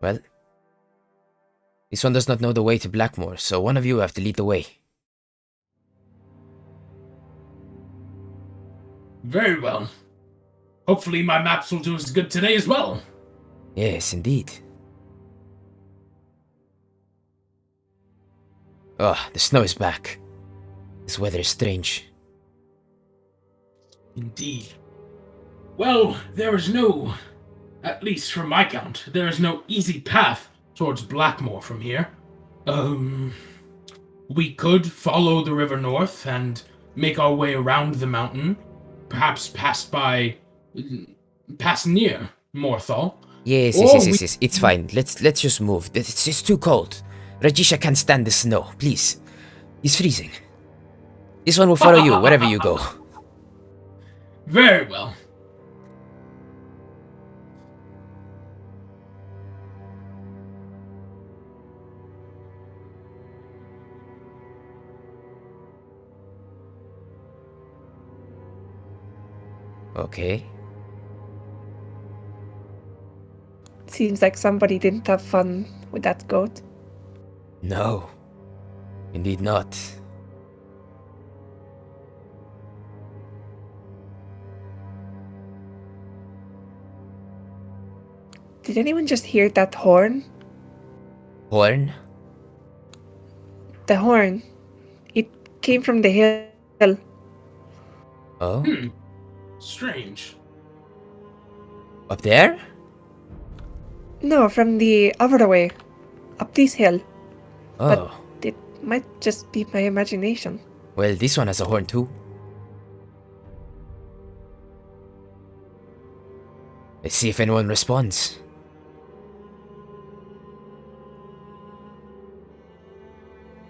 Well, this one does not know the way to Blackmoor, so one of you have to lead the way. Very well. Hopefully my maps will do as good today as well. Yes, indeed. Oh, the snow is back. This weather is strange. Indeed. Well, there is no, at least from my count, there is no easy path towards Blackmoor from here. We could follow the river north and make our way around the mountain, perhaps pass near Morthal. Or we Yes. It's fine. Let's just move. It's too cold. Rajisha can't stand the snow. Please. He's freezing. This one will follow you wherever you go. Very well. Okay. Seems like somebody didn't have fun with that goat. No. Indeed not. Did anyone just hear that horn? Horn? The horn. It came from the hill. Oh? Strange. Up there? No, from the other way. Up this hill. Oh. But it might just be my imagination. Well, this one has a horn too. Let's see if anyone responds.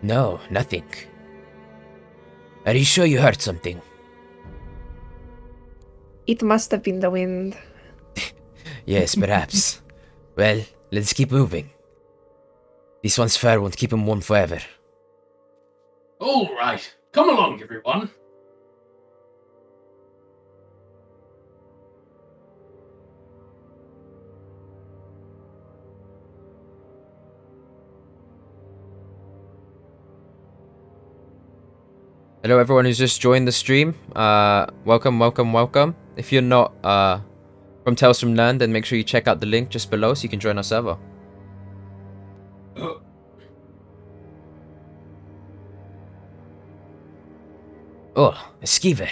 No, nothing. Are you sure you heard something? It must have been the wind. Yes, perhaps. Well, let's keep moving. This one's fur won't keep him warm forever. All right. Come along, everyone. Hello everyone who's just joined the stream. Welcome. If you're not from Tales from Land, then make sure you check out the link just below so you can join our server. Oh, a skeever.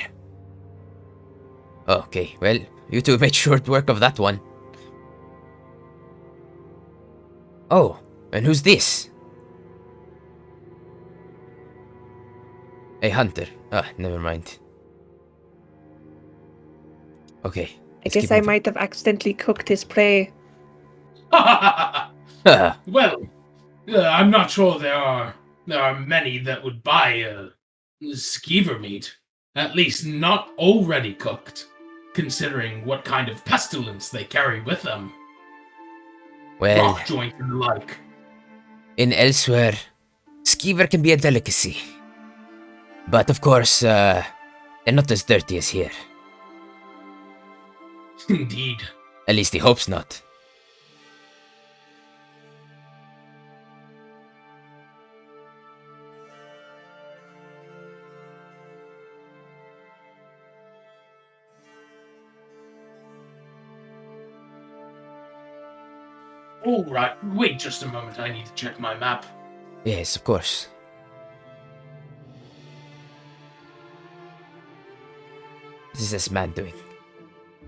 Okay, well, you two made short work of that one. Oh, and who's this? A hunter. Ah, never mind. Okay. I guess I might have accidentally cooked his prey. Well, I'm not sure there are many that would buy skeever meat. At least not already cooked, considering what kind of pestilence they carry with them. Well, Rock joint and the like. in elsewhere, skeever can be a delicacy. But of course, they're not as dirty as here. Indeed. At least he hopes not. All right, wait just a moment. I need to check my map. Yes, of course. What is this man doing?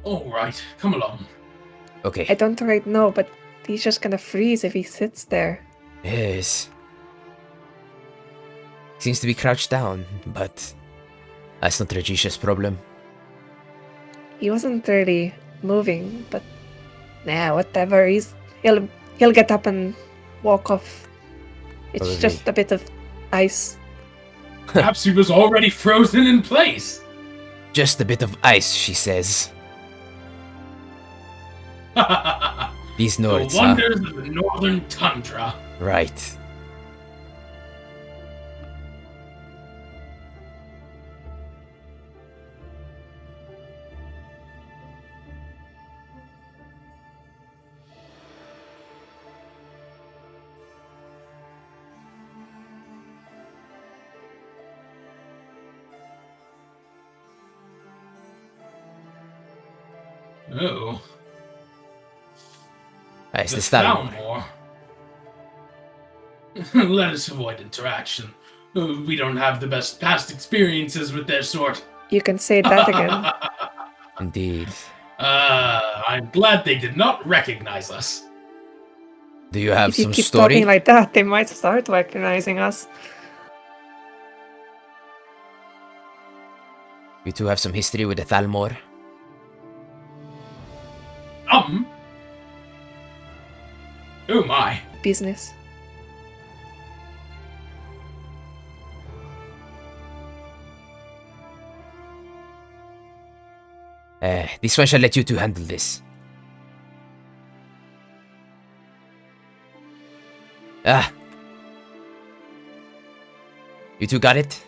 All right, come along. Okay. I don't quite know, but he's just gonna freeze if he sits there. Yes. Seems to be crouched down, but that's not Rajisha's problem. He wasn't really moving, but nah, whatever. He'll get up and walk off. It's Probably. just a bit of ice. Perhaps he was already frozen in place. Just a bit of ice, she says. These Nords, the wonders of the northern tundra. Right. Oh, It's the the Thalmor. Thalmor. Let us avoid interaction. We don't have the best past experiences with their sort. You can say that again. Indeed. I'm glad they did not recognize us. Do you have If you some keep story? talking like that, they might start recognizing us. You two have some history with the Thalmor? Oh my. Business. This one shall let you two handle this. Ah. You two got it?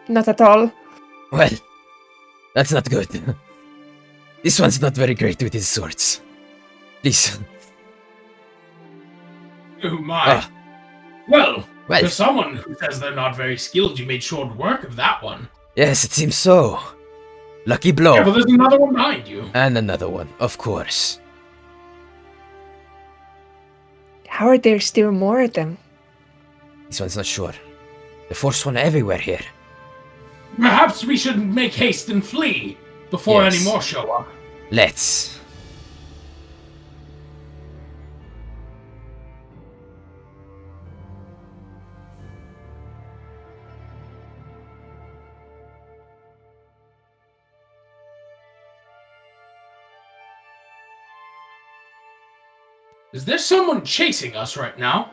Not at all. Well, that's not good. This one's not very great with his swords. Please. Oh my. Ah. Well, Well. for someone who says they're not very skilled, you made short work of that one. Yes, it seems so. Lucky blow. Yeah, but there's another one behind you. And another one, of course. How are there still more of them? This one's not sure. The force one everywhere here. Perhaps we should make haste and flee before Yes. any more show up. Let's. Is there someone chasing us right now?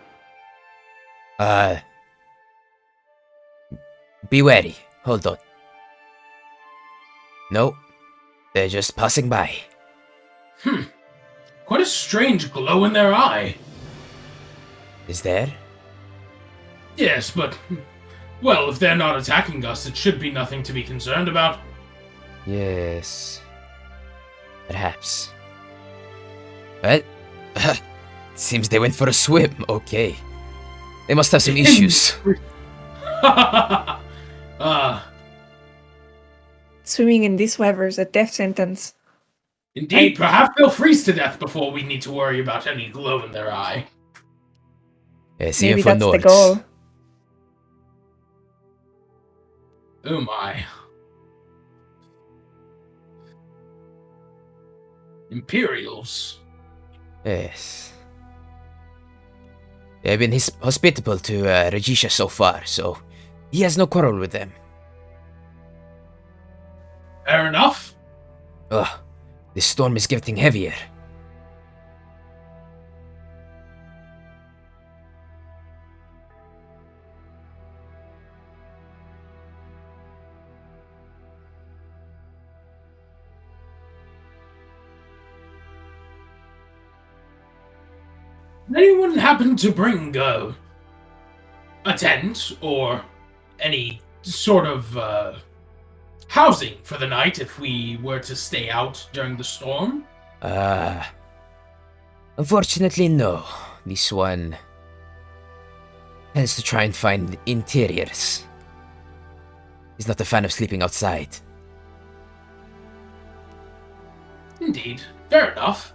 Be wary. Hold on. No. They're just passing by. Quite a strange glow in their eye. Is there? Yes, but... Well, if they're not attacking us, it should be nothing to be concerned about. Yes. Perhaps. Well, seems they went for a swim. Okay. They must have some issues. Swimming in this weather is a death sentence. Indeed, perhaps they'll freeze to death before we need to worry about any glow in their eye. See Maybe him for that's the Nords. goal. Oh my. Imperials. Yes. They've been hospitable to Regisha so far, so he has no quarrel with them. Fair enough. Ugh, this storm is getting heavier. Anyone happen to bring a tent or any sort of housing for the night if we were to stay out during the storm? Unfortunately, no. This one tends to try and find interiors. He's not a fan of sleeping outside. Indeed. Fair enough.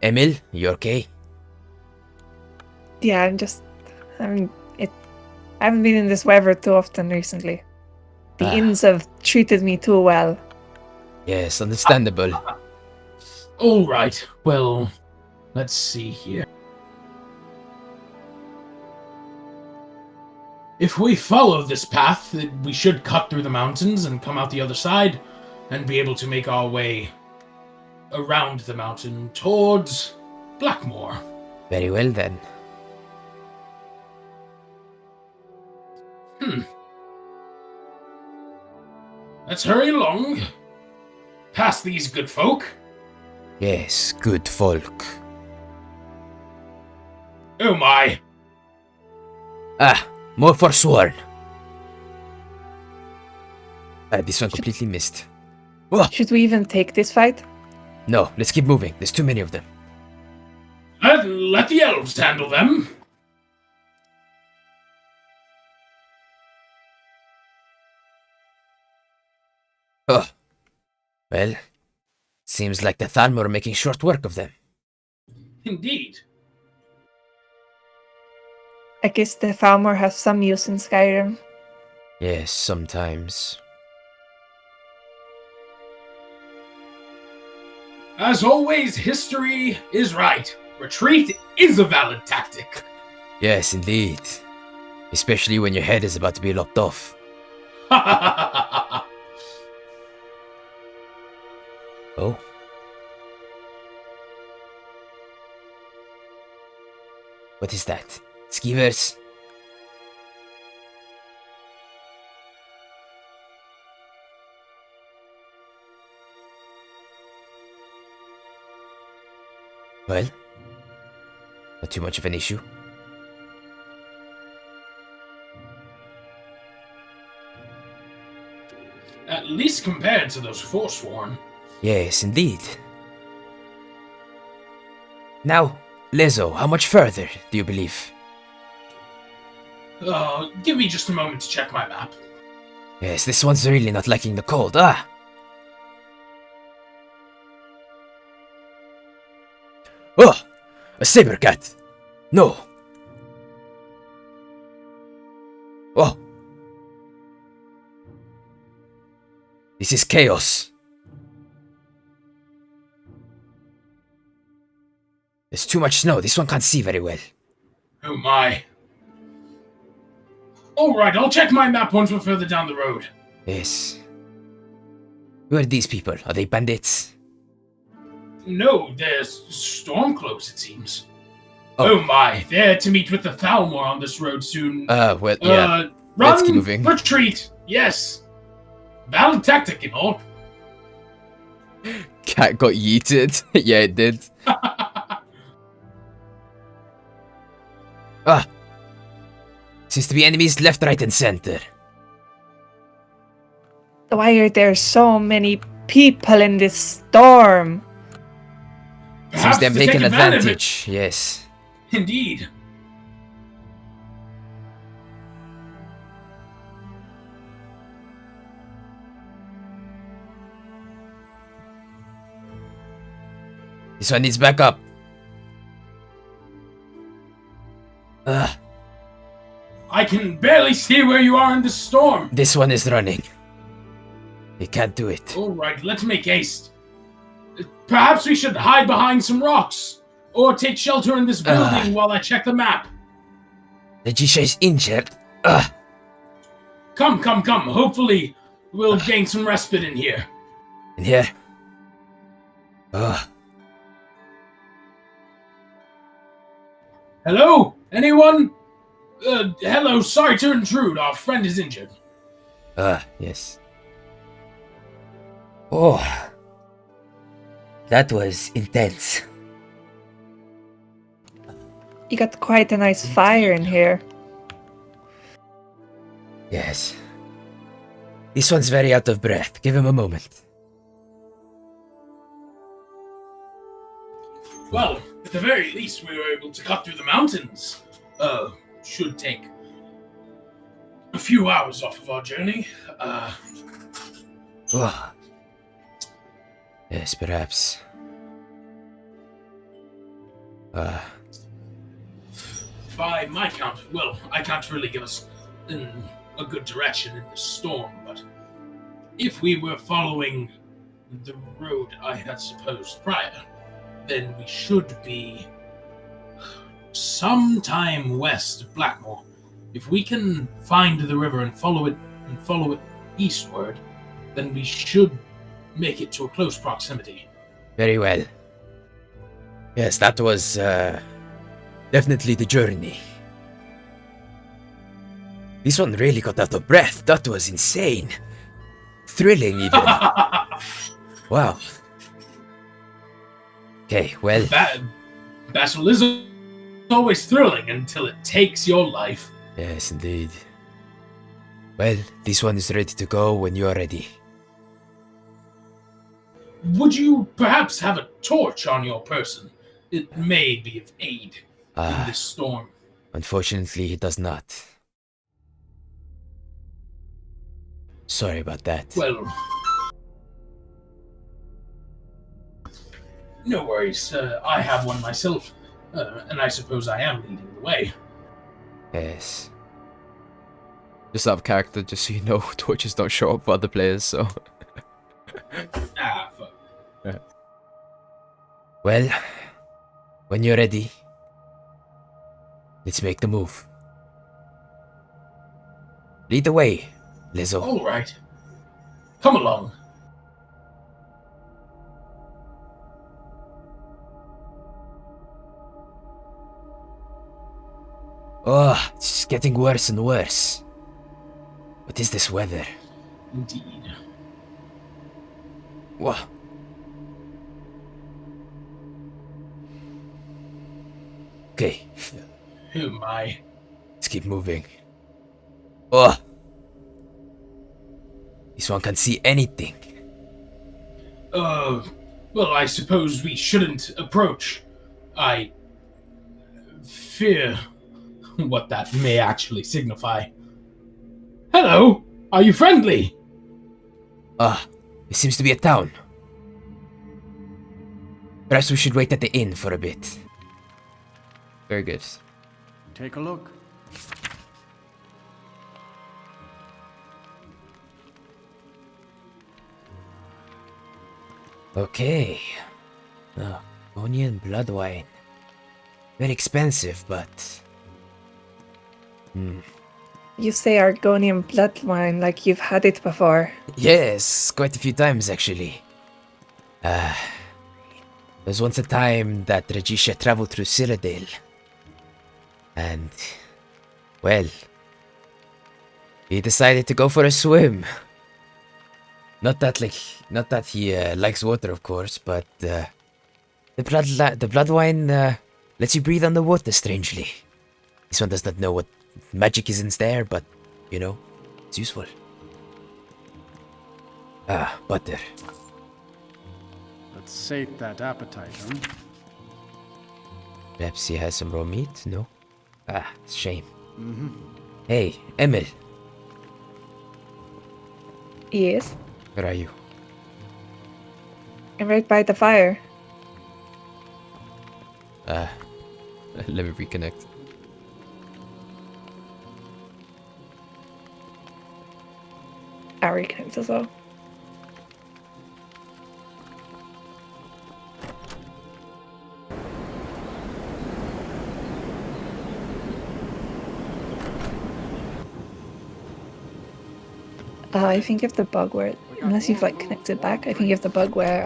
Emil, you okay? Yeah, I haven't been in this weather too often recently. The inns have treated me too well. Yes, understandable. All right. Well, let's see here. If we follow this path, we should cut through the mountains and come out the other side, and be able to make our way around the mountain towards Blackmoor. Very well then. Let's hurry along. Past these good folk. Yes, good folk. Oh my. More forsworn. This one completely missed. Oh, Should we even take this fight? no, let's keep moving. There's too many of them. Let the elves handle them. Oh. Well, Seems like the Thalmor are making short work of them. Indeed. I guess the Falmor has some use in Skyrim. Yes, sometimes. As always, history is right. Retreat is a valid tactic. Yes, indeed. Especially when your head is about to be lopped off. Oh. What is that? Skeevers? Well, not too much of an issue. At least compared to those Forsworn. Yes, indeed. Now, Lezo, how much further do you believe? Give me just a moment to check my map. Yes, this one's really not liking the cold, ah! Oh! A saber cat! No! Oh! This is chaos! There's too much snow, this one can't see very well. Oh my. Alright, I'll check my map once we're further down the road. Yes. Who are these people? Are they bandits? No, they're Stormcloaks, it seems. Oh my, they're to meet with the Thalmor on this road soon. Well, yeah. Run, Let's keep moving. retreat, yes. Valid tactic and all. Cat got yeeted. Yeah, it did. Seems to be enemies left, right, and center. Why are there so many people in this storm? Seems they're to take making advantage of it. advantage. Yes. Indeed. This one needs backup. I can barely see where you are in the storm. This one is running. He can't do it. Alright, let's make haste. Perhaps we should hide behind some rocks. Or take shelter in this building while I check the map. The Jisha is injured. Come. Hopefully, we'll gain some respite in here. In here. Hello? Anyone? Hello, sorry to intrude. Our friend is injured. Yes. Oh. That was intense. You got quite a nice fire in here. Yes. This one's very out of breath. Give him a moment. Well, at the very least, we were able to cut through the mountains. Should take a few hours off of our journey. Yes, perhaps. By my count, well, I can't really give us in a good direction in the storm, but if we were following the road I had supposed prior, then we should be sometime west of Blackmore. If we can find the river and follow it eastward, then we should make it to a close proximity. Very well. Yes, that was definitely the journey. This one really got out of breath. That was insane. Thrilling, even. Wow. Okay, well. Battle is always thrilling until it takes your life. Yes, indeed. Well, this one is ready to go when you are ready. Would you perhaps have a torch on your person? It may be of aid in this storm. Unfortunately, he does not. Sorry about that. Well, No worries. I have one myself, and I suppose I am leading the way. Yes. Just out of character, just so you know, torches don't show up for other players, so... Ah, fuck. Well, when you're ready, let's make the move. Lead the way, Lizzo. All right. Come along. Oh, it's just getting worse and worse. What is this weather? Indeed. What? Okay, Oh my. let's keep moving. Oh! This one can't see anything. Well, I suppose we shouldn't approach. I fear what that may actually signify. Hello, are you friendly? Ah, it seems to be a town. Perhaps we should wait at the inn for a bit. Very good. Take a look. Okay. Onion blood wine. Very expensive, but... You say Argonian blood wine like you've had it before. Yes, quite a few times actually. There's once a time that Regisha traveled through Cyrodiil. And... well... he decided to go for a swim. Not that he likes water, of course, but the blood wine lets you breathe underwater strangely. This one does not know what magic is in there, but you know, it's useful. Ah, butter. Let's sate that appetite, huh? Perhaps he has some raw meat? No? Ah, shame. Hey, Emil, Yes. where are you? I'm right by the fire. Let me reconnect. Ari connects as well. I think if the bug where, unless you've like connected back, I think if the bug where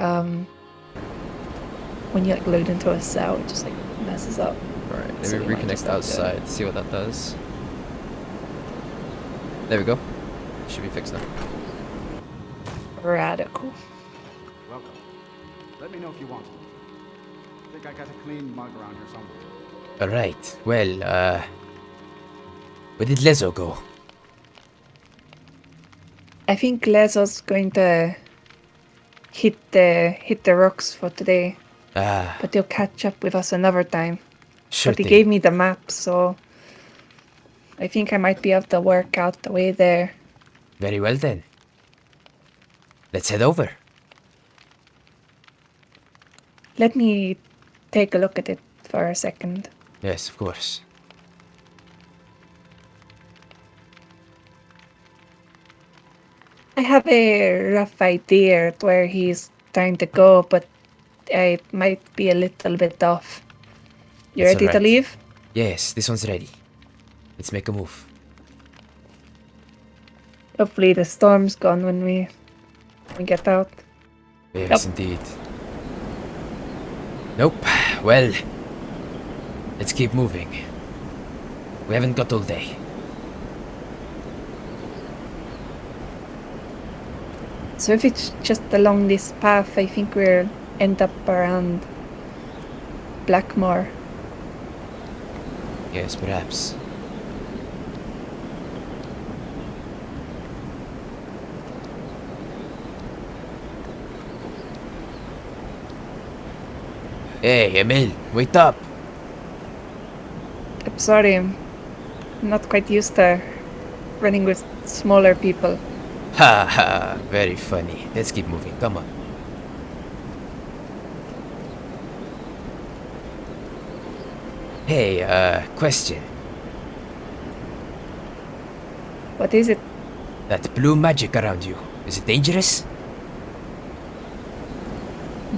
when you like load into a cell, it just like messes up. Alright, let So me we might reconnect just have to- outside, see what that does. There we go. Should be fixed now. Radical. Welcome. Let me know if you want. I think I got a clean mug around here somewhere. Alright, well, where did Lezo go? I think Lezo's going to hit the rocks for today, Ah, but he'll catch up with us another time. sure But he thing. gave me the map, so I think I might be able to work out the way there. Very well then. Let's head over. Let me take a look at it for a second. Yes, of course. I have a rough idea at where he's trying to go, but I might be a little bit off. You That's ready to alright. leave? Yes, this one's ready. Let's make a move. Hopefully the storm's gone when we get out. Yes, indeed. Nope. Well, let's keep moving. We haven't got all day. So if it's just along this path, I think we'll end up around Blackmore. Yes, perhaps. Hey, Emil, wait up! I'm sorry, I'm not quite used to running with smaller people. Ha ha, very funny. Let's keep moving, come on. Hey, question. What is it? That blue magic around you, is it dangerous?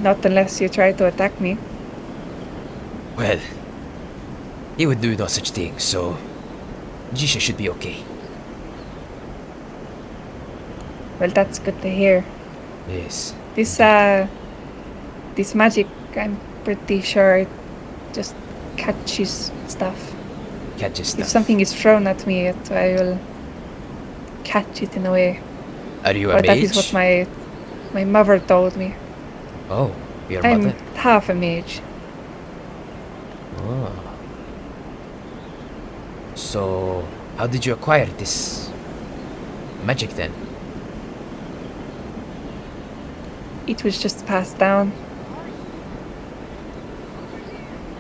Not unless you try to attack me. Well, he would do no such thing, so Jisha should be okay. Well, that's good to hear. Yes. This magic, I'm pretty sure it just catches stuff. Catches stuff. If something is thrown at me, I will catch it in a way. Are you a Or mage? that is what my mother told me. Oh, your I'm mother? half a mage. Oh. So, how did you acquire this magic then? It was just passed down,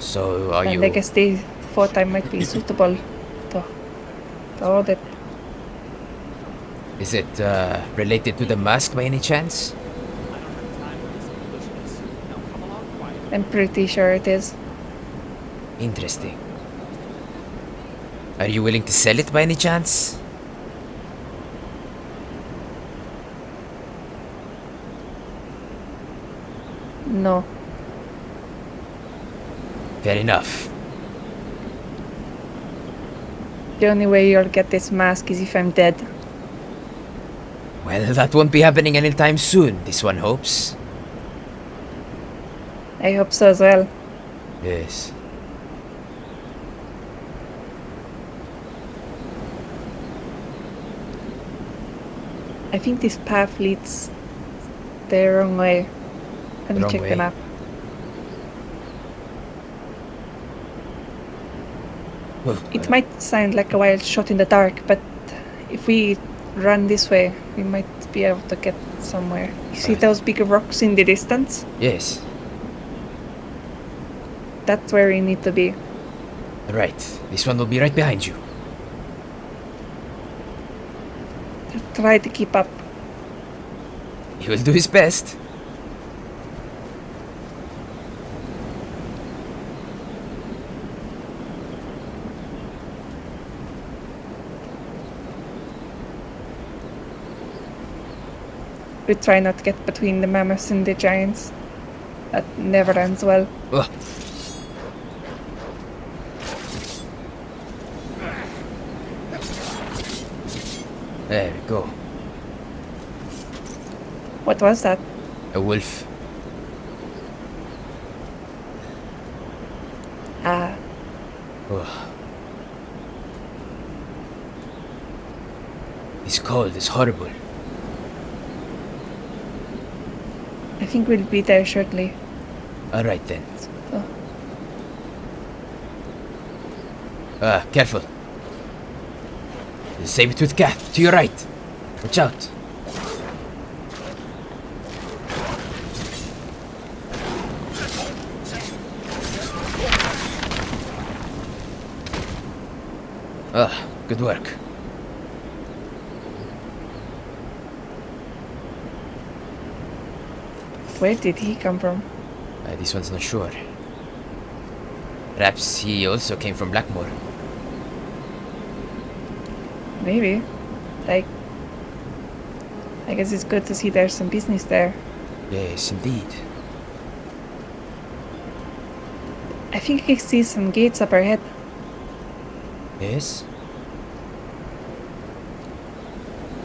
So, are and you... I guess they thought I might be suitable to hold it. Is it related to the mask by any chance? I'm pretty sure it is. Interesting. Are you willing to sell it by any chance? No. Fair enough. The only way you'll get this mask is if I'm dead. Well, that won't be happening anytime soon, this one hopes. I hope so as well. Yes. I think this path leads the wrong way. Let me Wrong check way? the map. Well, It might sound like a wild shot in the dark, but if we run this way, we might be able to get somewhere. You see Right. those big rocks in the distance? yes. That's where we need to be. Right. This one will be right behind you. Try to keep up. He will do his best. We try not to get between the mammoths and the giants. That never ends well. Ugh. There we go. What was that? A wolf. Ah, Ugh. This cold is horrible. I think we'll be there shortly. Alright then. So, Careful. The saber-toothed cat, to your right. Watch out. Good work. where did he come from? This one's not sure. Perhaps he also came from Blackmore. Maybe. Like, I guess it's good to see there's some business there. Yes, indeed. I think I see some gates up ahead. Yes?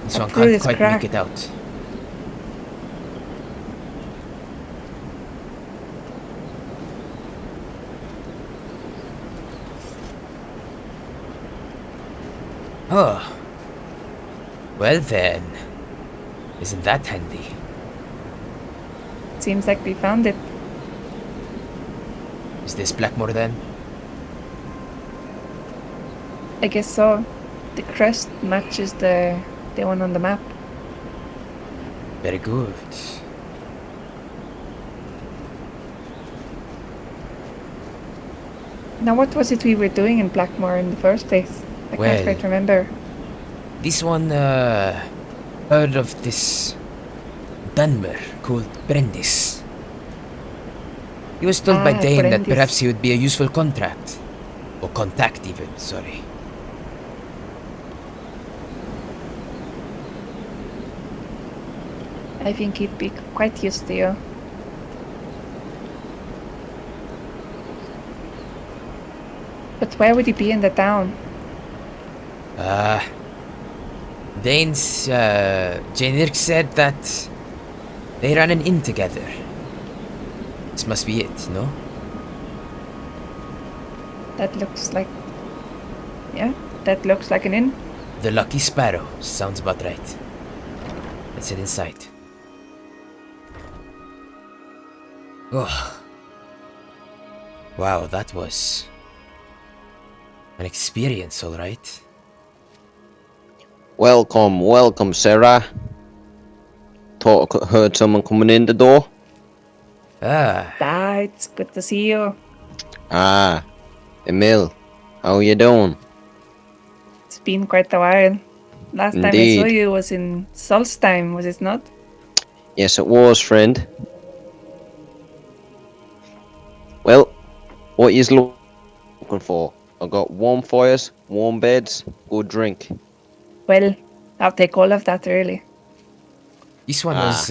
This Up one through can't this quite crack. make it out. Oh. Well then. Isn't that handy? Seems like we found it. Is this Blackmore then? I guess so. The crest matches the one on the map. Very good. Now, what was it we were doing in Blackmore in the first place? I Well, can't quite remember. This one, heard of this Dunmer called Brendis. He was told by Ah, Dane that Brendis. perhaps he would be a useful contract. Or contact even, sorry. I think he'd be quite used to you. But where would he be in the town? Danes, Janirk said that they ran an inn together. This must be it, no? That looks like... Yeah, that looks like an inn. The Lucky Sparrow, sounds about right. Let's head inside. Oh. Wow, that was an experience, alright. Welcome, welcome, Sarah. Thought I heard someone coming in the door. Ah, it's good to see you. Ah, Emil, how you doing? It's been quite a while. Last time I saw Indeed. you was in Solstheim, was it not? Yes, it was, friend. Well, what you looking for? I got warm fires, warm beds, good drink. Well, I'll take all of that early. This one was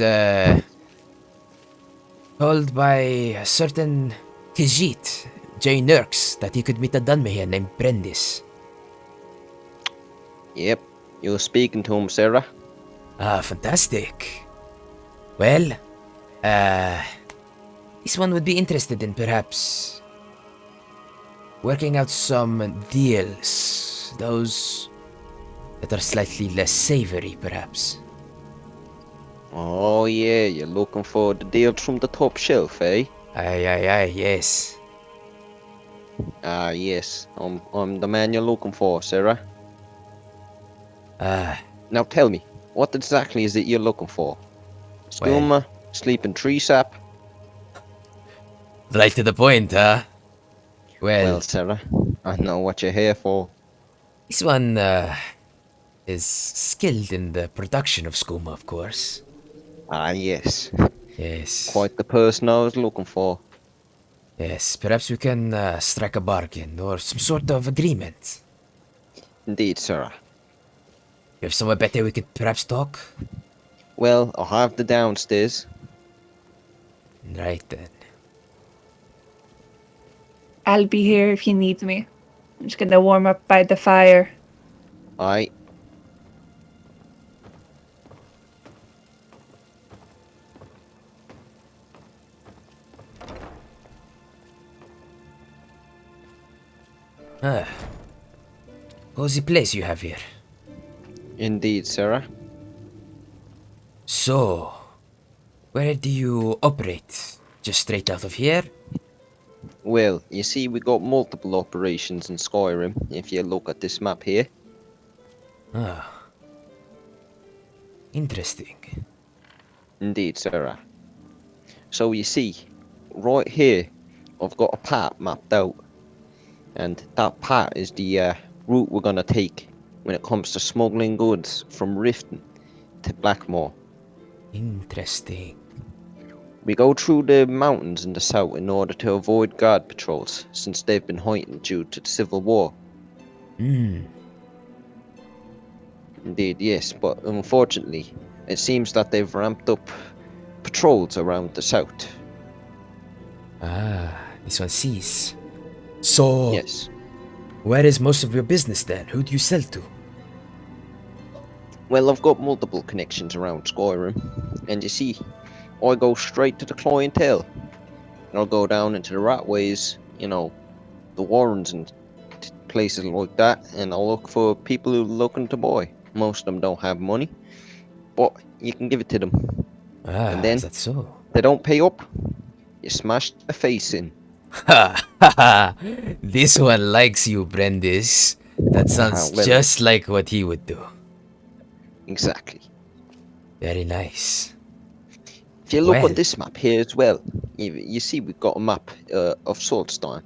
told by a certain Khajiit, J. Nurks, that he could meet a Dunme here named Brendis. Yep, you were speaking to him, Sarah. Ah, fantastic. Well, this one would be interested in perhaps working out some deals. Those that are slightly less savory, perhaps. Oh yeah, you're looking for the deals from the top shelf, eh? Aye, yes. Ah yes, I'm the man you're looking for, Sarah. Now tell me, what exactly is it you're looking for? Skooma, sleeping tree sap? Right to the point, huh? Well, Sarah, I know what you're here for. This one, is skilled in the production of skooma, of course. Ah, yes. Yes. Quite the person I was looking for. Yes, perhaps we can strike a bargain or some sort of agreement. Indeed, Sarah. You have somewhere better we could perhaps talk? Well, I'll have the downstairs. Right then. I'll be here if you need me. I'm just gonna warm up by the fire. Aye. Cozy place you have here. Indeed, Sarah. So, where do you operate? Just straight out of here? Well, you see, we got multiple operations in Skyrim, if you look at this map here. Interesting. Indeed, Sarah. So you see, right here, I've got a path mapped out. And that path is the route we're gonna take when it comes to smuggling goods from Riften to Blackmoor. Interesting. We go through the mountains in the south in order to avoid guard patrols, since they've been heightened due to the Civil War. Indeed, yes, but unfortunately, it seems that they've ramped up patrols around the south. This one sees. So, Yes. where is most of your business then? Who do you sell to? Well, I've got multiple connections around Skyrim, and you see, I go straight to the clientele. I'll go down into the Ratways, you know, the Warrens and places like that, and I'll look for people who are looking to buy. Most of them don't have money, but you can give it to them. And then, Is that so? they don't pay up, you smash their face in. This one likes you, Brendis. That sounds Well, just like what he would do. Exactly. Very nice. If you look Well. on this map here as well, you see we've got a map of Solstheim.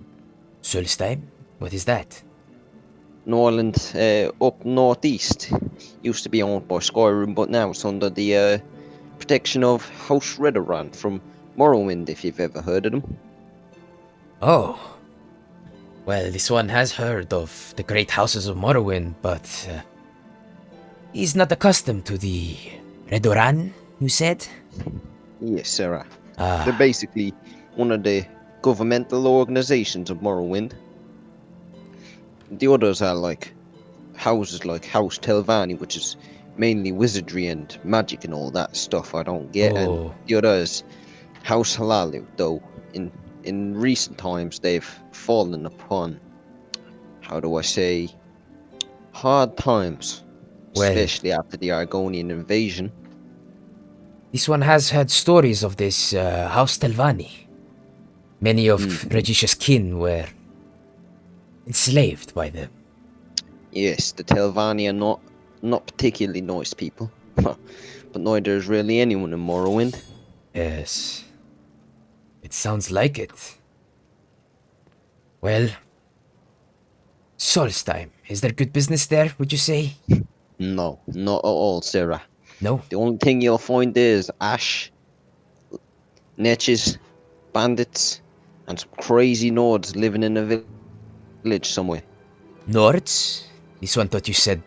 Solstheim? What is that? Norland up northeast. Used to be owned by Skyrim, but now it's under the protection of House Redoran from Morrowind, if you've ever heard of them. Oh. Well, this one has heard of the great houses of Morrowind, but he's not accustomed to the Redoran, you said? Yes, Sarah. Ah, They're basically one of the governmental organizations of Morrowind. The others are like houses like House Telvanni, which is mainly wizardry and magic and all that stuff I don't get, and oh, the other is House Halalu, though in recent times they've fallen upon, how do I say, hard times, well, especially after the Argonian invasion. this one has heard stories of this House Telvanni. Many of Regicia's kin were enslaved by them. Yes, the Telvanni are not particularly nice people, but neither is really anyone in Morrowind. Yes, it sounds like it. Well, Solstheim, is there good business there, would you say? No, not at all, Sarah. No? The only thing you'll find there is ash, netches, bandits, and some crazy Nords living in a village somewhere. Nords? This one thought you said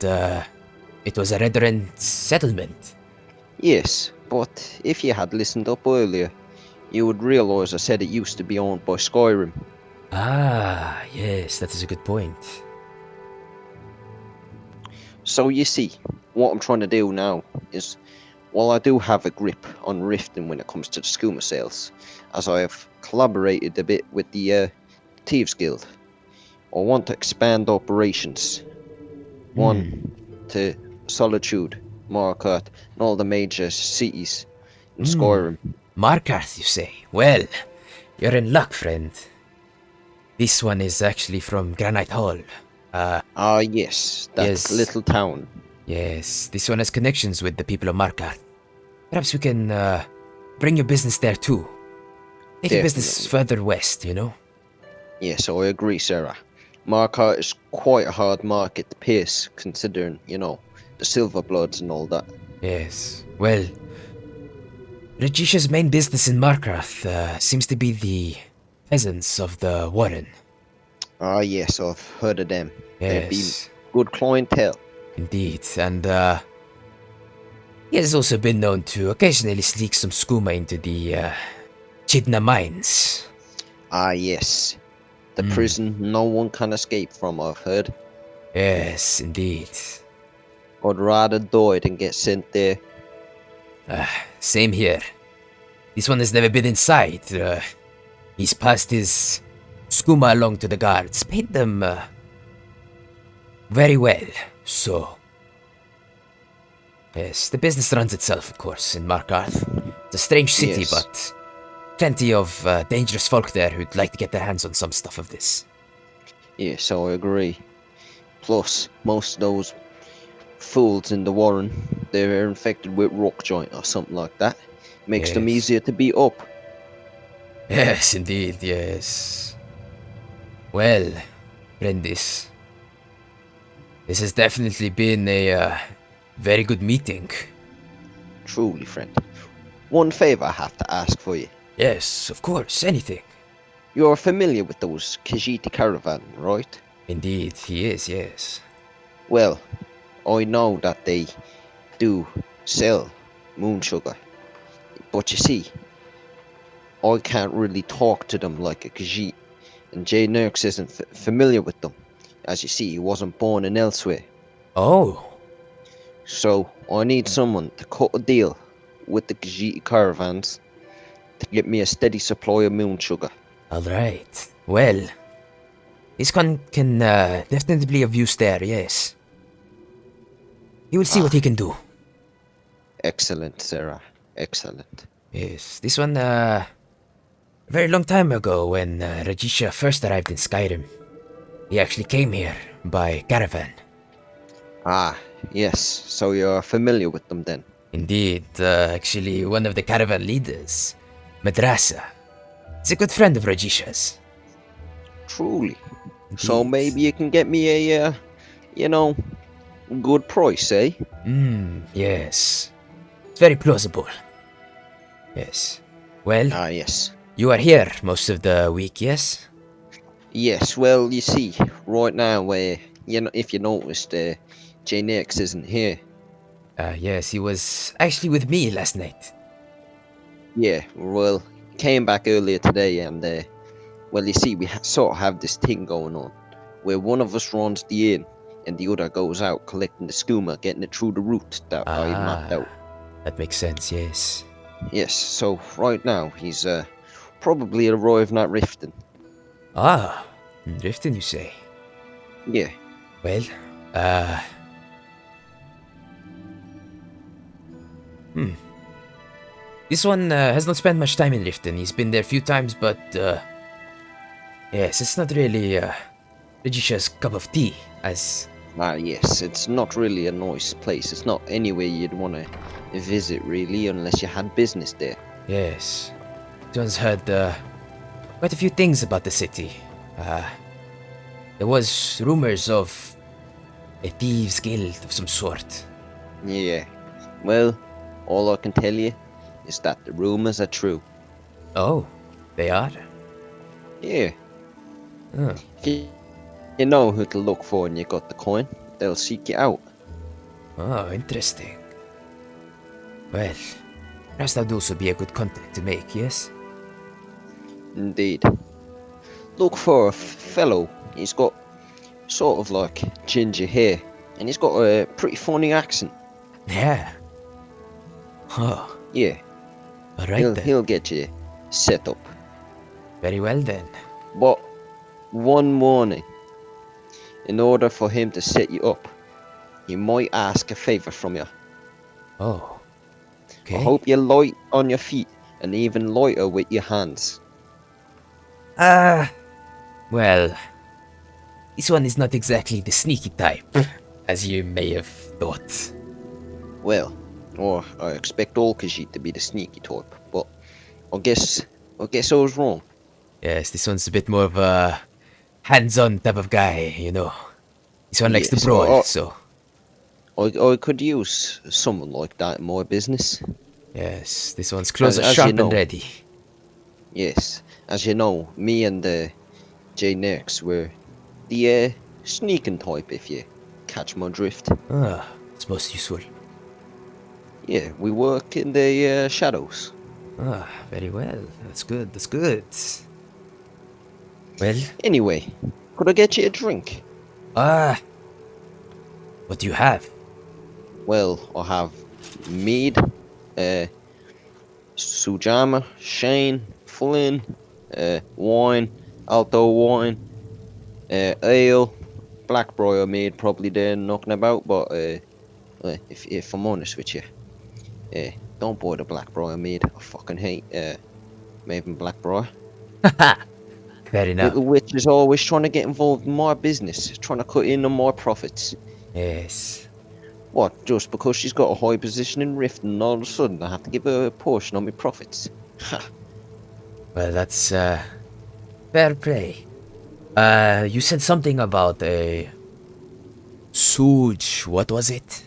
it was a Redoran settlement. Yes, but if you had listened up earlier, you would realize I said it used to be owned by Skyrim. Ah, yes, that is a good point. So you see, what I'm trying to do now is, while I do have a grip on Riften when it comes to the skooma sales, as I have collaborated a bit with the Thieves Guild, I want to expand operations. One to Solitude, Markarth, and all the major cities in Skyrim. Markarth, you say? Well, you're in luck, friend. This one is actually from Granite Hall. Yes, that Yes. little town. Yes, this one has connections with the people of Markarth. Perhaps we can bring your business there too. Take your business Definitely. further west, you know? Yes, I agree, Sarah. Markarth is quite a hard market to pierce, considering, the Silver Bloods and all that. Yes. Well, Regicia's main business in Markarth seems to be the peasants of the Warren. Yes, I've heard of them. They'd be Yes, good clientele. indeed. And he has also been known to occasionally sneak some skooma into the Chidna mines. Yes. The prison no one can escape from, I've heard. Yes, indeed. I'd rather die than get sent there. Same here. This one has never been inside. He's passed his skooma along to the guards, paid them very well. So, yes, the business runs itself, of course, in Markarth. It's a strange city, Yes. but plenty of dangerous folk there who'd like to get their hands on some stuff of this. Yes, I agree. Plus, most of those fools in the Warren, they're infected with rock joint or something like that. Makes them Yes. easier to beat up. Yes, indeed, yes. Well, Brendis, this has definitely been a very good meeting. Truly, friend. One favor I have to ask for you. Yes, of course, anything. You're familiar with those Khajiit caravan, right? Indeed, he is, yes. Well, I know that they do sell moon sugar. But you see, I can't really talk to them like a Khajiit. And Jay Nurks isn't familiar with them. As you see, he wasn't born in elsewhere. Oh, So, I need someone to cut a deal with the Khajiit caravans to get me a steady supply of moon sugar. alright. Well, this one can definitely be of use there, yes. You will see what he can do. Excellent, Sarah. Excellent. Yes, this one, a very long time ago when Regicia first arrived in Skyrim. He actually came here by caravan. Yes. So you're familiar with them then? Indeed, actually one of the caravan leaders, Madrasa. He's a good friend of Regicia's. Truly. So Indeed. maybe you can get me a, good price, eh? Yes. It's very plausible. Yes. Well, Yes. you are here most of the week, yes? Yes, well, you see, right now, if you noticed, Jane X isn't here. Yes, he was actually with me last night. Yeah, well, came back earlier today, and well, you see, we sort of have this thing going on, where one of us runs the inn, and the other goes out collecting the skooma, getting it through the route that I mapped out. That makes sense, yes. Yes, so right now he's probably arriving at Riften. Ah, Riften, you say? Yeah, Well, uh... This one has not spent much time in Riften. He's been there a few times, but, yes, it's not really, Regicia's cup of tea, as... yes, it's not really a nice place. It's not anywhere you'd want to visit, really, unless you had business there. Yes. This one's heard, quite a few things about the city. There was rumors of a thieves' guild of some sort. Yeah, well, all I can tell you is that the rumors are true. Oh, they are? Yeah, Oh. if you know who to look for and you got the coin, they'll seek you out. Oh, interesting. Well, perhaps that would also be a good contact to make, yes? Indeed. Look for a fellow. He's got sort of like ginger hair, and he's got a pretty funny accent. Yeah. Oh, Yeah, alright then. he'll get you set up. Very well then. But one warning: in order for him to set you up, he might ask a favor from you. Oh. Okay. I hope you're light on your feet and even lighter with your hands. Well, this one is not exactly the sneaky type, as you may have thought. Well, or I expect all Khajiit to be the sneaky type, but I guess I was wrong. Yes, this one's a bit more of a hands-on type of guy, you know. This one likes to Yes, brawl, so... I could use someone like that in my business. Yes, this one's close As sharp you know. and ready. Yes, as you know, me and J Nerks were the sneaking type, if you catch my drift. Ah, it's most useful. Yeah, we work in the shadows. Ah, very well. That's good, that's good. Well, Anyway, could I get you a drink? what do you have? Well, I have mead, Sujama, Shane, Flynn, wine, Alto wine, ale, Blackbriar mead probably there knocking about, but if I'm honest with you, don't buy the Blackbriar mead. I fucking hate Maven Blackbriar. Fair enough. Little witch is always trying to get involved in my business, trying to cut in on my profits. Yes. What, just because she's got a high position in Rift and all of a sudden I have to give her a portion of my profits? Ha! Well, that's, fair play. You said something about a... Suj, what was it?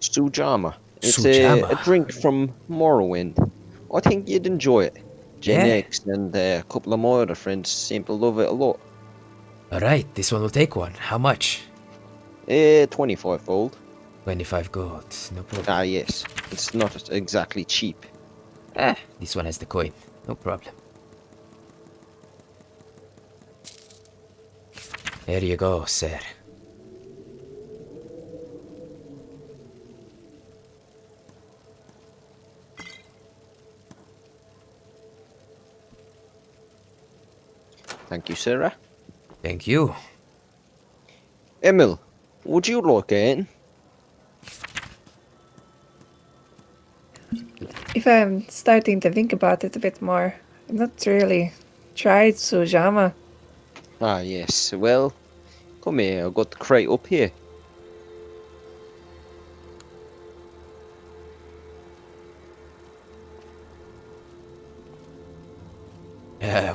Sujama. It's Sujama. a drink from Morrowind. I think you'd enjoy it. Yeah. J-Nex and a couple of my other friends seem to love it a lot. Alright, this one will take one. How much? 25 gold. 25 gold, no problem. Ah, yes. It's not exactly cheap. This one has the coin, no problem. There you go, sir. Thank you, Sarah. Thank you. Emil, would you like it? If I'm starting to think about it a bit more, I've not really tried Sujama. Ah, yes. Well, come here. I've got the crate up here.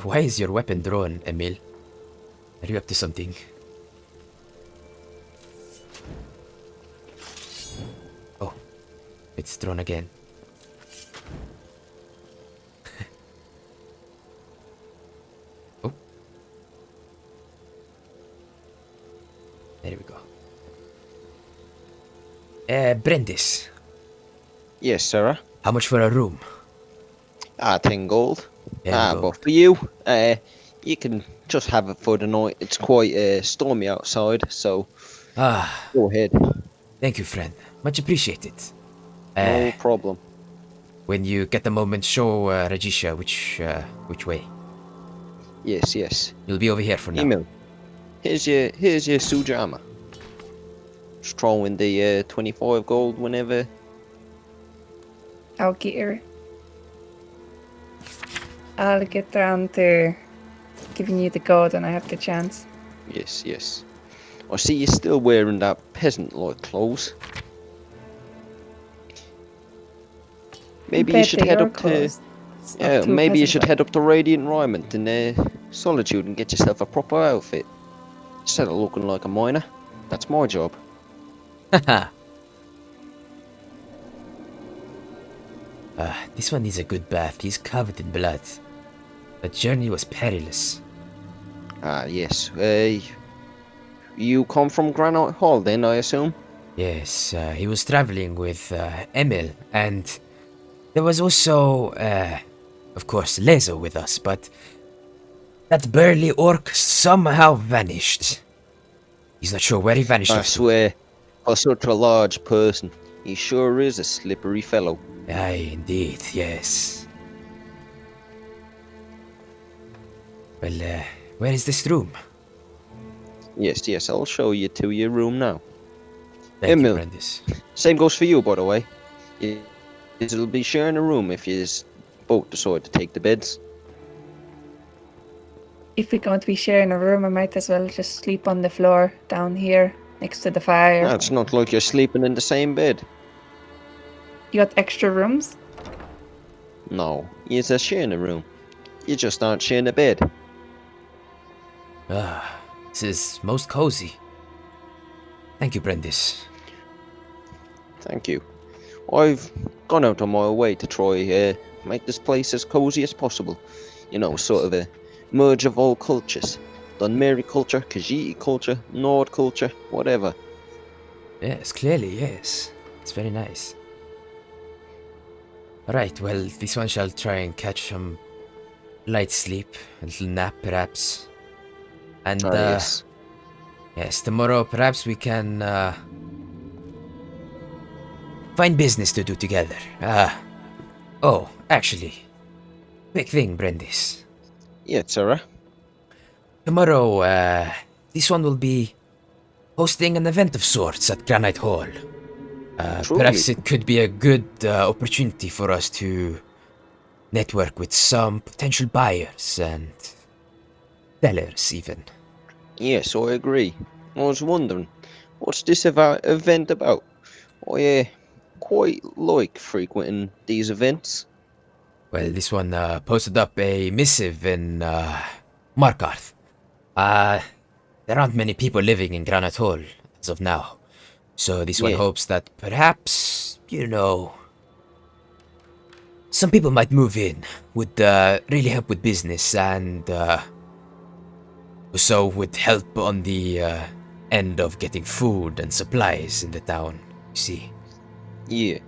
Why is your weapon drawn, Emil? Are you up to something? Oh, it's drawn again. oh. There we go. Brendis, Yes, sir. how much for a room? 10 gold. 10 gold. But for you, you can just have it for the night. It's quite stormy outside, so Ah, go ahead. thank you, friend. Much appreciated. No problem. When you get the moment, show Rajisha which way. Yes, yes. You'll be over here for now. Emil, here's your Sujama. Just throw in the 25 gold whenever. I'll get around to giving you the gold when I have the chance. Yes, yes. I see you're still wearing that peasant-like clothes. Maybe you should head up to... Yeah, maybe you should head up to Radiant Raiment in Solitude and get yourself a proper outfit. Instead of looking like a miner. That's my job. Haha. This one needs a good bath. He's covered in blood. The journey was perilous. Ah, yes. You come from Granite Hall then, I assume? Yes, he was traveling with Emil, and there was also, of course, Lezo with us, but that burly orc somehow vanished. He's not sure where he vanished I off to. swear, for such a large person, he sure is a slippery fellow. Aye, indeed, yes. Well, where is this room? Yes, yes, I'll show you to your room now. Thank you, Emil. Brendis. Same goes for you, by the way. You'll be sharing a room if you both decide to take the beds. If we're going to be sharing a room, I might as well just sleep on the floor down here next to the fire. No, it's not like you're sleeping in the same bed. You got extra rooms? No, you're sharing a room. You just aren't sharing a bed. Ah, this is most cozy. Thank you, Brendis. Thank you. I've gone out on my way to try make this place as cozy as possible. You know, sort of a merge of all cultures. Dunmeri culture, Khajiit culture, Nord culture, whatever. Yes, clearly, yes. It's very nice. Alright, well, this one shall try and catch some light sleep, a little nap perhaps. And, Yes. yes, tomorrow perhaps we can, find business to do together. Oh, actually, quick thing, Brendis. Yeah, Sarah. Tomorrow, this one will be hosting an event of sorts at Granite Hall. Truly. Perhaps it could be a good opportunity for us to network with some potential buyers and sellers even. Yes, I agree. I was wondering, what's this event about? I quite like frequenting these events. Well, this one posted up a missive in Markarth. There aren't many people living in Granite Hall as of now. So this one Yeah. hopes that perhaps, you know, some people might move in, would really help with business and also would help on the end of getting food and supplies in the town, you see. Yeah.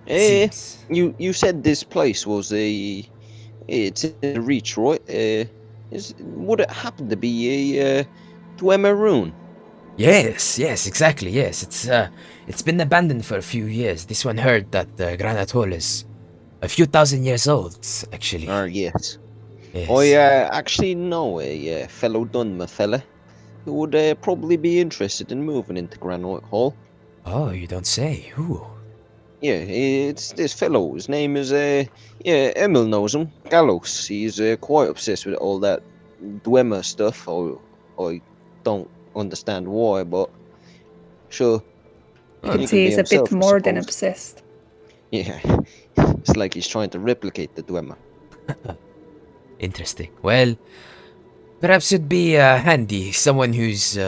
Seems- You said this place was it's in the Reach, right? Would it happen to be a Dwemer rune? Yes, exactly, yes. It's been abandoned for a few years. This one heard that Granite Hall is a few thousand years old, actually. Yes. Yes. I actually know a fellow Dunmer fella who would probably be interested in moving into Granite Hall. Oh, you don't say. Who? Yeah, it's this fellow. His name is Emil knows him. Gallows. He's quite obsessed with all that Dwemer stuff. I don't understand why, but sure. You Oh, can he see be he's a himself, bit I more than suppose. obsessed. Yeah, it's like he's trying to replicate the Dwemer. Interesting. Well, perhaps it'd be handy, someone who's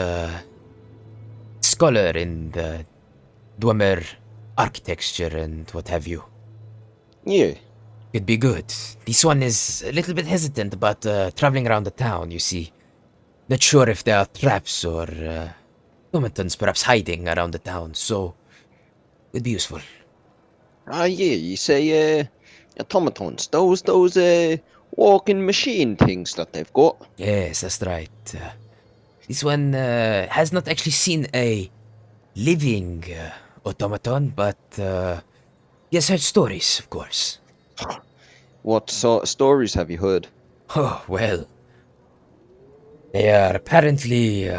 scholar in the Dwemer architecture and what have you. Yeah, Could be good. This one is a little bit hesitant about traveling around the town, you see. Not sure if there are traps or Automatons perhaps hiding around the town, so it'd be useful. Ah, yeah, you say, automatons. Those walking machine things that they've got. Yes, that's right. This one has not actually seen a living automaton, but he has heard stories, of course. What sort of stories have you heard? Oh, well, they are apparently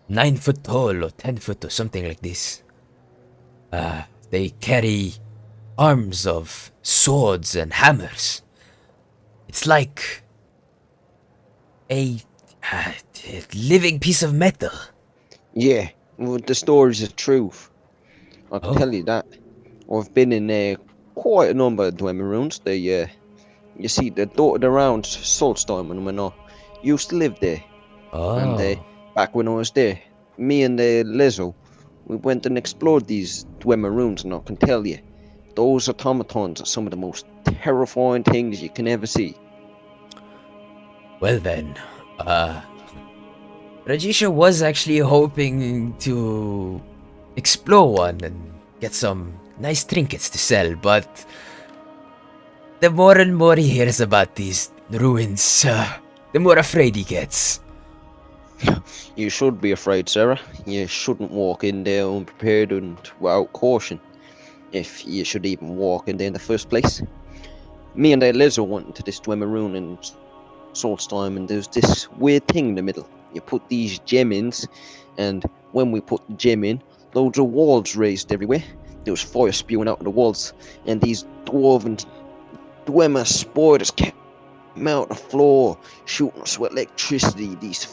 9 foot tall or 10 foot or something like this. They carry arms of swords and hammers. It's like a, uh, living piece of metal. Yeah, well, the stories are truth. I can tell Oh, you that. I've been in quite a number of dwemer runes. They, you see, they're dotted around Solstheim when I used to live there. And oh, back when I was there, me and Lezo, we went and explored these dwemer runes, and I can tell you, those automatons are some of the most terrifying things you can ever see. well then, Rajisha was actually hoping to explore one and get some nice trinkets to sell, but the more and more he hears about these ruins, the more afraid he gets. You should be afraid, Sarah. You shouldn't walk in there unprepared and without caution, if you should even walk in there in the first place. Me and Lezo went into this dwemer rune in Solstheim, and there's this weird thing in the middle. You put these gem-ins, and when we put the gem in, loads of walls raised everywhere. There was fire spewing out of the walls, and these dwarven dwemer spiders came out the floor, shooting us with electricity. These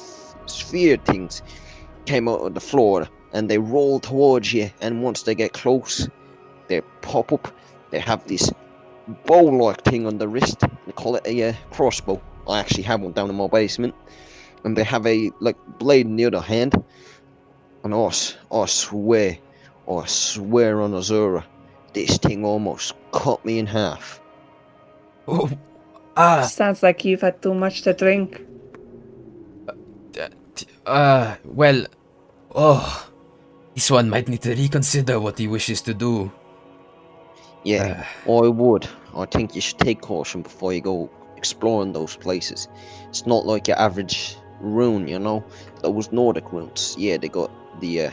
sphere things came out of the floor, and they roll towards you, and once they get close, they pop up. They have this bow-like thing on the wrist. They call it a crossbow. I actually have one down in my basement. And they have a blade in the other hand. And I swear on Azura, this thing almost cut me in half. Oh, Sounds like you've had too much to drink. well, oh, this one might need to reconsider what he wishes to do. Yeah, I would. I think you should take caution before you go exploring those places. It's not like your average rune, you know. Those Nordic runes, yeah, they got the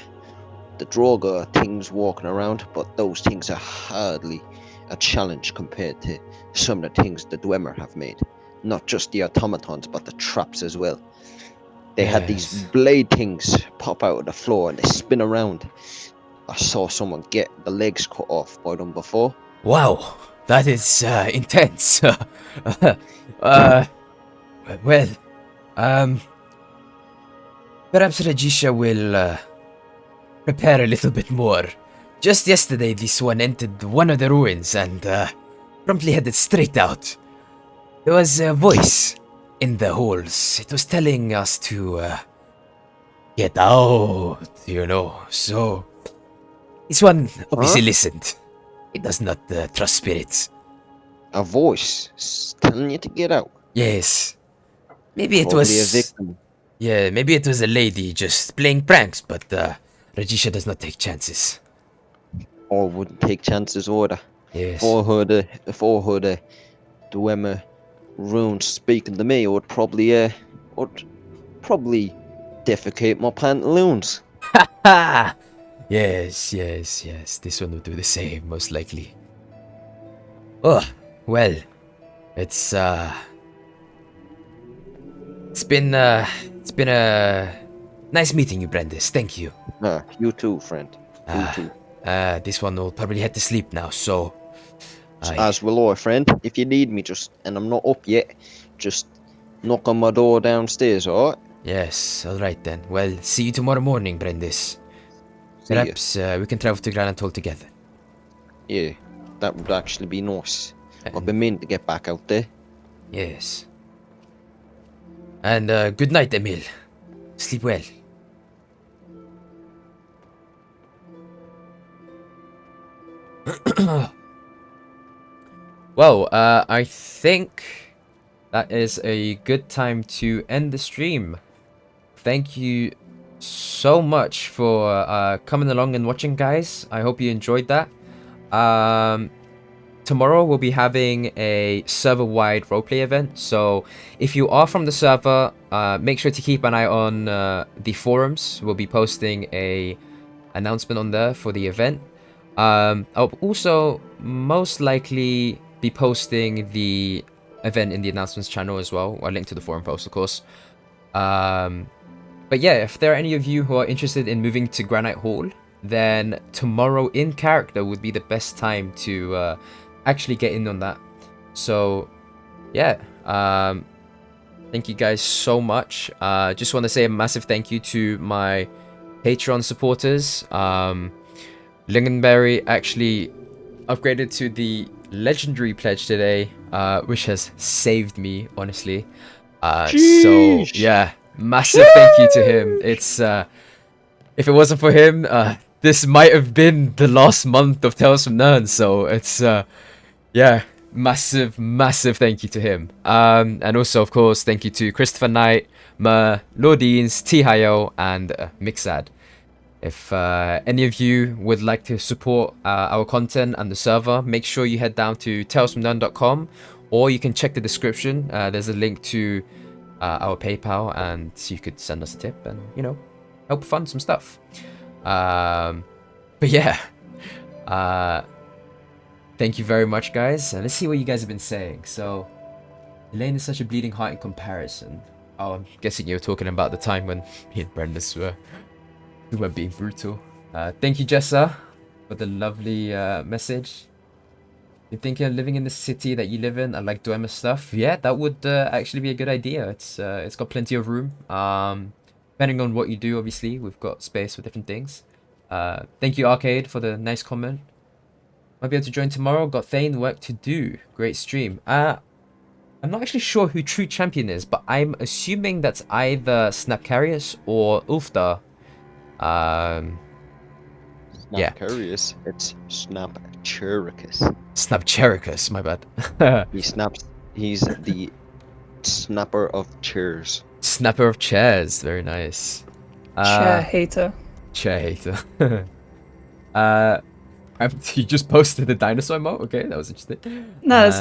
Droga things walking around, but those things are hardly a challenge compared to some of the things the Dwemer have made. Not just the automatons, but the traps as well. They had these Yes. blade things pop out of the floor and they spin around. I saw someone get the legs cut off by them before. Wow, that is intense. Well, perhaps Rajisha will prepare a little bit more. Just yesterday, this one entered one of the ruins and promptly headed straight out. There was a voice in the halls. It was telling us to get out, you know. So, this one obviously Huh? listened. It does not trust spirits. A voice telling you to get out. Yes. Maybe it Probably a was. victim. Yeah, maybe it was a lady just playing pranks, but Rajisha does not take chances. Or wouldn't take chances either. Yes. If I heard a Dwemer rune speaking to me, I'd probably defecate my pantaloons. Ha! Yes, yes, yes. This one will do the same, most likely. Oh, well. It's been a nice meeting you, Brendis. Thank you. You too, friend. You too. This one will probably head to sleep now, so As will I, friend. If you need me, and I'm not up yet, just knock on my door downstairs, alright? yes, alright then. Well, see you tomorrow morning, Brendis. See ya. Perhaps we can travel to Granatoll together. Yeah, that would actually be nice. I've And, been meaning to get back out there. yes. And good night, Emil. Sleep well. Well, I think that is a good time to end the stream. Thank you so so much for coming along and watching, guys. I hope you enjoyed that. Tomorrow we'll be having a server-wide roleplay event, so if you are from the server, make sure to keep an eye on the forums. We'll be posting a announcement on there for the event. I'll also most likely be posting the event in the announcements channel as well. I'll link to the forum post, of course. But yeah, if there are any of you who are interested in moving to Granite Hall, then tomorrow in character would be the best time to actually get in on that. So yeah, thank you guys so much. Just want to say a massive thank you to my Patreon supporters. Lingonberry actually upgraded to the legendary pledge today, which has saved me, honestly. So yeah, massive thank you to him. It's if it wasn't for him, this might have been the last month of Tales from Nern. So it's yeah, massive thank you to him. And also, of course, thank you to Christopher Knight, Lordines, Tihayo, and Mixad. If any of you would like to support our content and the server, make sure you head down to talesfromnone.com, or you can check the description. There's a link to our PayPal, and you could send us a tip and, you know, help fund some stuff. But yeah, thank you very much, guys. And let's see what you guys have been saying. So, Elaine is such a bleeding heart in comparison. Oh, I'm guessing you were talking about the time when me and Brendis were being brutal. Thank you, Jessa, for the lovely message. You're thinking of living in the city that you live in and like Dwemer stuff? Yeah, that would actually be a good idea. It's got plenty of room. Depending on what you do, obviously, we've got space for different things. Thank you, Arcade, for the nice comment. Might be able to join tomorrow. Got Thane work to do. Great stream. I'm not actually sure who True Champion is, but I'm assuming that's either Snapcarius or Ulfdar. Yeah. Snapcarius, it's Snapchericus. Snapchericus, my bad. He's the snapper of chairs. Snapper of chairs, very nice. Chair hater. Chair hater. You just posted the dinosaur emote? Okay, that was interesting. No, that's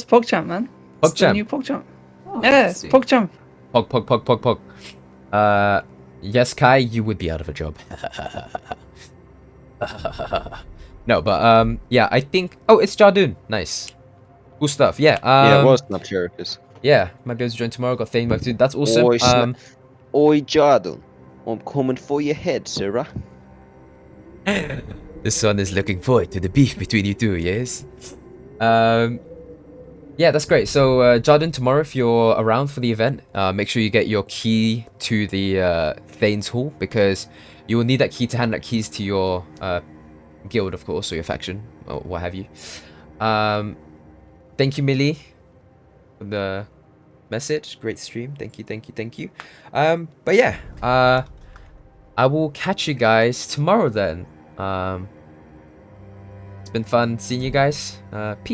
PogChamp, man. That's the PogChamp. new PogChamp. Oh, Yeah, I see. PogChamp. Pog. Yes, Kai, you would be out of a job. No, but yeah, I think. Oh, it's Jardun. Nice, cool stuff. Yeah. Yeah, it was Snapchericus. Yeah, might be able to join tomorrow. Got Thane back too. That's awesome. Oi, Jardun, I'm coming for your head, Sarah. The son is looking forward to the beef between you two. Yes. Yeah, that's great. So, Jardin, tomorrow, if you're around for the event, make sure you get your key to the Thane's Hall, because you will need that key to hand out keys to your guild, of course, or your faction, or what have you. Thank you, Millie, for the message. Great stream. Thank you. But yeah, I will catch you guys tomorrow then. It's been fun seeing you guys. Peace.